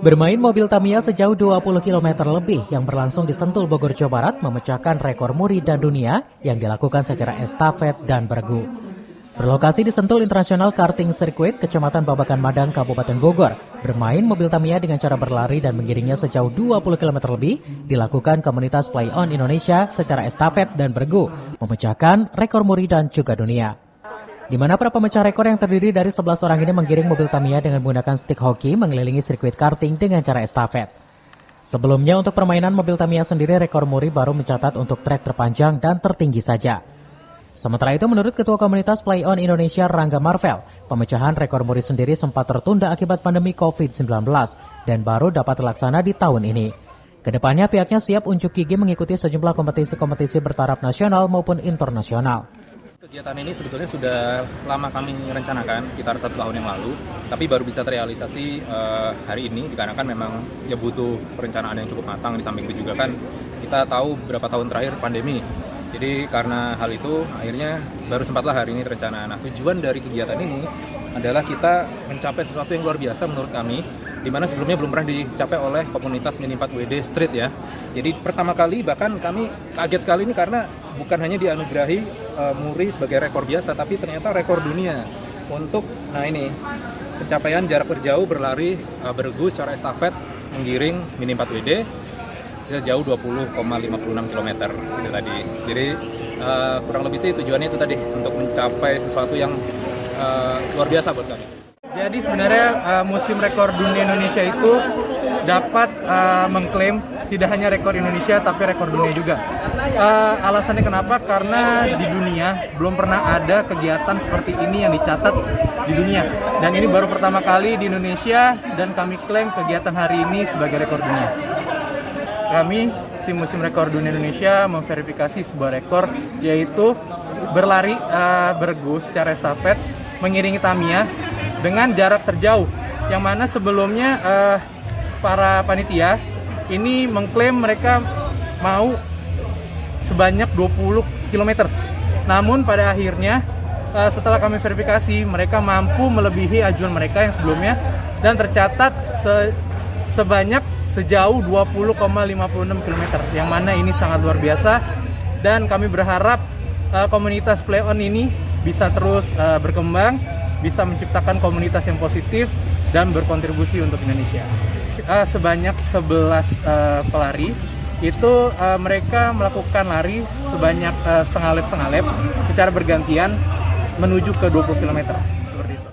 Bermain mobil Tamiya sejauh 20 km lebih yang berlangsung di Sentul, Bogor, Jawa Barat memecahkan rekor muri dan dunia yang dilakukan secara estafet dan bergu. Berlokasi di Sentul International Karting Circuit, Kecamatan Babakan Madang, Kabupaten Bogor, bermain mobil Tamiya dengan cara berlari dan mengiringnya sejauh 20 km lebih dilakukan komunitas Play On Indonesia secara estafet dan bergu, memecahkan rekor muri dan juga dunia. Di mana para pemecah rekor yang terdiri dari 11 orang ini menggiring mobil Tamiya dengan menggunakan stick hoki mengelilingi sirkuit karting dengan cara estafet. Sebelumnya untuk permainan mobil Tamiya sendiri, rekor muri baru mencatat untuk trek terpanjang dan tertinggi saja. Sementara itu menurut Ketua Komunitas Play On Indonesia Rangga Marvel, pemecahan rekor muri sendiri sempat tertunda akibat pandemi COVID-19 dan baru dapat terlaksana di tahun ini. Kedepannya pihaknya siap unjuk gigi mengikuti sejumlah kompetisi-kompetisi bertaraf nasional maupun internasional. Kegiatan ini sebetulnya sudah lama kami rencanakan, sekitar 1 tahun yang lalu, tapi baru bisa terrealisasi hari ini dikarenakan memang ya butuh perencanaan yang cukup matang. Di samping itu juga kan kita tahu beberapa tahun terakhir pandemi. Jadi karena hal itu akhirnya baru sempatlah hari ini terencana. Nah, tujuan dari kegiatan ini adalah kita mencapai sesuatu yang luar biasa menurut kami, di mana sebelumnya belum pernah dicapai oleh komunitas Mini 4WD Street ya. Jadi pertama kali bahkan kami kaget sekali ini karena bukan hanya dianugerahi muri sebagai rekor biasa, tapi ternyata rekor dunia untuk pencapaian jarak terjauh berlari bergu secara estafet menggiring Mini 4WD sejauh 20,56 km itu tadi. Jadi kurang lebih sih tujuannya itu tadi, untuk mencapai sesuatu yang luar biasa buat kami. Jadi sebenarnya Museum Rekor Dunia Indonesia itu dapat mengklaim tidak hanya rekor Indonesia tapi rekor dunia juga. Alasannya kenapa? Karena di dunia belum pernah ada kegiatan seperti ini yang dicatat di dunia. Dan ini baru pertama kali di Indonesia dan kami klaim kegiatan hari ini sebagai rekor dunia. Kami, tim Museum Rekor Dunia Indonesia, memverifikasi sebuah rekor, yaitu berlari bergu secara estafet mengiringi Tamiya dengan jarak terjauh, yang mana sebelumnya para panitia ini mengklaim mereka mau sebanyak 20 km. Namun pada akhirnya setelah kami verifikasi, mereka mampu melebihi ajuan mereka yang sebelumnya dan tercatat sebanyak sejauh 20,56 km, yang mana ini sangat luar biasa. Dan kami berharap komunitas Play On ini bisa terus berkembang, bisa menciptakan komunitas yang positif dan berkontribusi untuk Indonesia. Sebanyak 11 pelari itu mereka melakukan lari sebanyak setengah lap secara bergantian menuju ke 20 km. Seperti itu.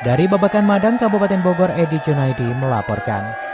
Dari Babakan Madang, Kabupaten Bogor, Edi Junaidi melaporkan.